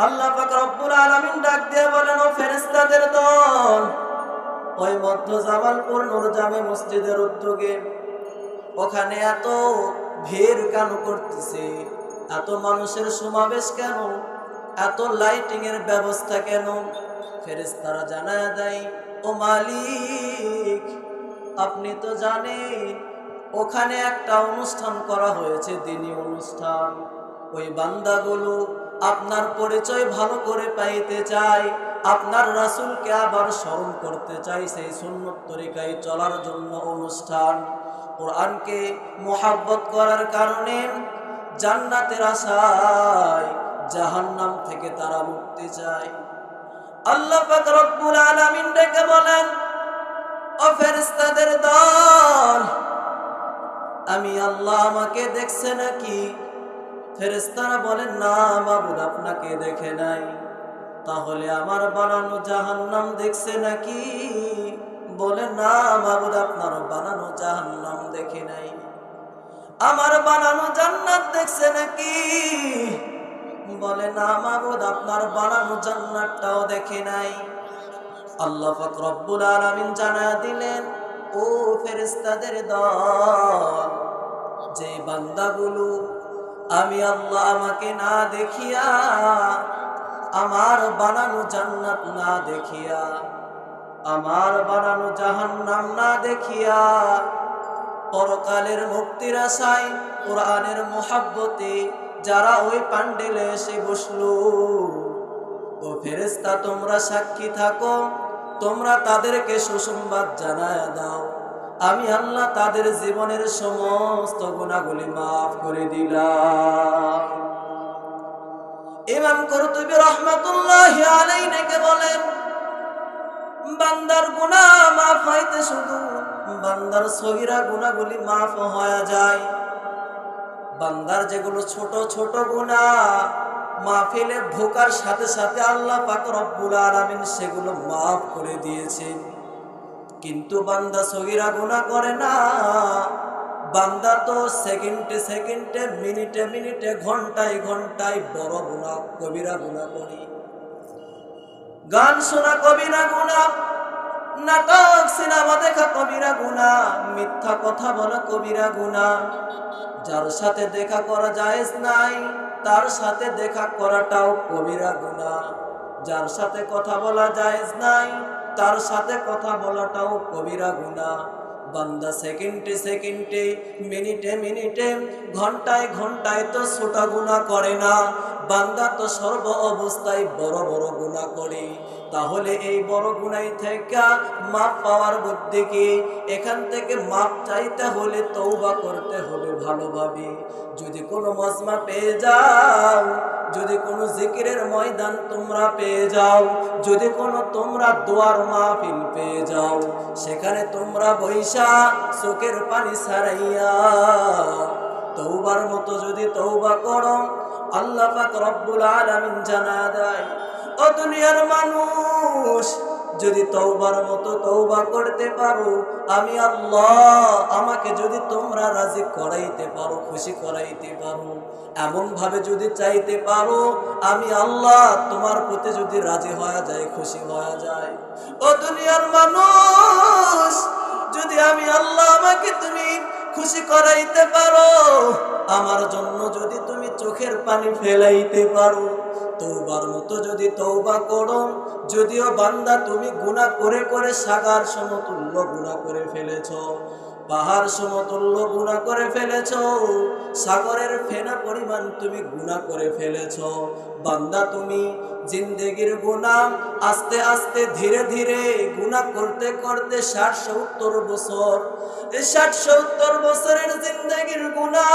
আল্লাহ পাক রব্বুল আলামিন ডাক দিয়ে বলেন, ও ফেরেশতাদের দল, ওই মধ্য জামালপুর নূর জামে মসজিদের উদ্যোগে ওখানে এত ভিড় কেন করতেছে, এত মানুষের সমাবেশ কেন, এত লাইটিং এর ব্যবস্থা কেন? ফেরেশতারা জানায় দেয়, ও মালিক, আপনি তো জানেন ওখানে একটা অনুষ্ঠান করা হয়েছে, দ্বীনি অনুষ্ঠান। ওই বান্দাগুলো আপনার পরিচয় ভালো করে পাইতে চায়, আপনার রাসূলকে আবার স্মরণ করতে চাই, সেই সুন্নত তরিকায় চলার জন্য অনুষ্ঠান। কোরআনকে মুহাব্বত করার কারণে জান্নাতের আশায় জাহান্নাম থেকে তারা মুক্তি চায়। আল্লাহ পাক রব্বুল আলামিন ডেকে বলেন, ও ফেরেশতাদের দল, আমি আল্লাহ আমাকে দেখছে নাকি? ফেরেশতারা বলেন, না মাবুদ, আপনাকে দেখে নাই। তাহলে আমার বানানো জাহান্নাম দেখছে নাকি? বলে, না মাবুদ, আপনার বানানো জাহান্নাম দেখে নাই। আমার বানানো জান্নাত দেখছে নাকি? বলে, না মাবুদ, আপনার বানানো জান্নাতটাও দেখে নাই। আল্লাহ পাক রব্বুল আলামিন জানায়া দিলেন, ও ফেরেশতাদের দল, যে বান্দাগুলো আমি আল্লাহ আমাকে না দেখিয়া, আমার বানানো জান্নাত না দেখিয়া, আমার বানানো জাহান্নাম না দেখিয়া, পরকালের মুক্তির আশায় কোরআনের মুহাব্বতে যারা ওই প্যান্ডেলে এসে বসলো, ও ফেরেশতা তোমরা সাক্ষী থাকো, তোমরা তাদেরকে সুসংবাদ জানায় দাও, আমি আল্লাহ তাদের জীবনের সমস্ত গুনাহগুলি মাফ করে দিলাম। ইমাম কুরতুবী রাহমাতুল্লাহি আলাইহি নাকি বলেন, বান্দার গুনাহ মাফ হইতে শুধু বান্দার সগীরা গুনাহগুলি মাফ হয়ে যায়। বান্দার যেগুলো ছোট ছোট গুনাহ মাহফিলে ঢোকার সাথে সাথে আল্লাহ পাক রব্বুল আলামিন সেগুলো মাফ করে দিয়েছেন। কিন্তু বান্দা সগীরা গুনাহ করে না। বান্দা তো সেকেন্ডে সেকেন্ডে, মিনিটে মিনিটে, ঘন্টায় ঘন্টায় বড় গুনাহ, কবিরা গুনাহ করে। গান শোনা কবিরা গুনাহ, নাটক সিনেমা দেখা কবিরা গুনাহ, মিথ্যা কথা বলা কবিরা গুনাহ। যার সাথে দেখা করা জায়েজ নাই, তার সাথে দেখা করাটাও কবিরা গুনাহ। যার সাথে কথা বলা জায়েজ নাই, তার সাথে কথা বলাটাও কবিরা গুনাহ। বান্দা সেকেন্ডে সেকেন্ডে, মিনিটে মিনিটে, ঘন্টায় ঘন্টায় তো ছোট গুনাহ করে না, বান্দা তো সর্ব অবস্থায় বড় বড় গুনাহ করে। তাহলে এই বড় গুনাহ থেকে মাপ পাওয়ার বুদ্ধি কি? এখান থেকে মাপ চাইতে হলে তওবা করতে হবে ভালোভাবে। যদি কোনো মজমা পেয়ে যাও, যদি কোনো জিকিরের ময়দান তোমরা পেয়ে যাও, যদি কোনো তোমরা দোয়ার মাহফিল পেয়ে যাও, সেখানে তোমরা বৈশা চোখের পানি ছাড়াইয়া তওবার মতো যদি তওবা করো, আল্লাহ পাক রব্বুল আলামিন জানা দেয়, ও দুনিয়ার মানুষ, যদি তওবার মতো তওবা করতে পারো, আমি আল্লাহ আমাকে যদি তোমরা রাজি করাইতে পারো, খুশি করাইতে পারো, এমন ভাবে যদি চাইতে পারো, আমি আল্লাহ তোমার প্রতি যদি রাজি হয়ে যায়, খুশি হয়ে যায়। ও দুনিয়ার মানুষ, যদি আমি আল্লাহ আমাকে তুমি খুশি করাইতে পারো, আমার জন্য যদি তুমি চোখের পানি ফেলাইতে পারো, তওবার মতো যদি তওবা করো, যদিও বান্দা তুমি গুনাহ করে করে সাগর সমতুল্য গুনাহ করে ফেলেছো, পাহাড় সমতুল্য গুনাহ করে ফেলেছো, সাগরের ফেনা পরিমাণ তুমি গুনাহ করে ফেলেছো, বান্দা তুমি জিন্দেগির গুনাহ আস্তে আস্তে ধীরে ধীরে গুনাহ করতে করতে ৬০-৭০ বছর, এই ৬০-৭০ বছরের জিন্দেগির গুনাহ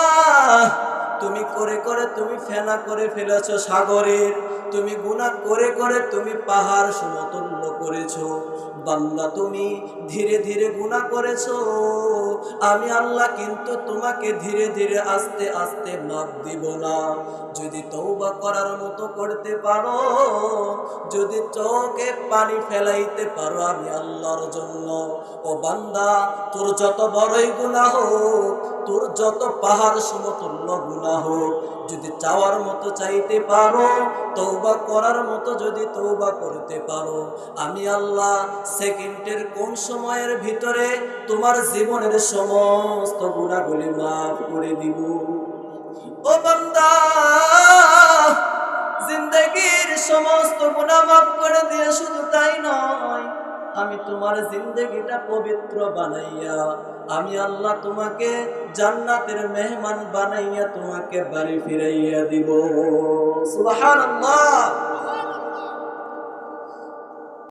তুমি করে করে তুমি ফেনা করে ফেলেছো সাগরের, তুমি গুনাহ করে করে তুমি পাহাড় সমতুল্য করেছো। বান্দা তুমি ধীরে ধীরে গুনাহ করেছো, আমি আল্লাহ কিন্তু তোমাকে ধীরে ধীরে আস্তে আস্তে মাফ দিব না। যদি তওবা করার মতো করতে পারো, যদি চোখে পানি ফেলাইতে পারো আমি আল্লাহর জন্য, ও বান্দা, তোর যত বড়ই গুনাহ হোক, তোর যত পাহাড় সমতুল্য গুনাহ হোক, যদি চাওয়ার মতো চাইতে পারো, তওবা করার মতো যদি তওবা করতে পারো, আমি আল্লাহ সেকেন্ডের কোন সময়ের ভিতরে তোমার জীবনের সমস্ত গুনাহগুলি মাফ করে দিব। ও বান্দা, জিন্দেগীর সমস্ত গুনাহ মাফ করে দিয়ে শুধু তাই নয়, আমি তোমার জিন্দেগিটা পবিত্র বানাইয়া আমি আল্লাহ তোমাকে জান্নাতের মেহমান বানাইয়া তোমাকে বাড়ি ফিরাইয়া দিব। সুবহানাল্লাহ।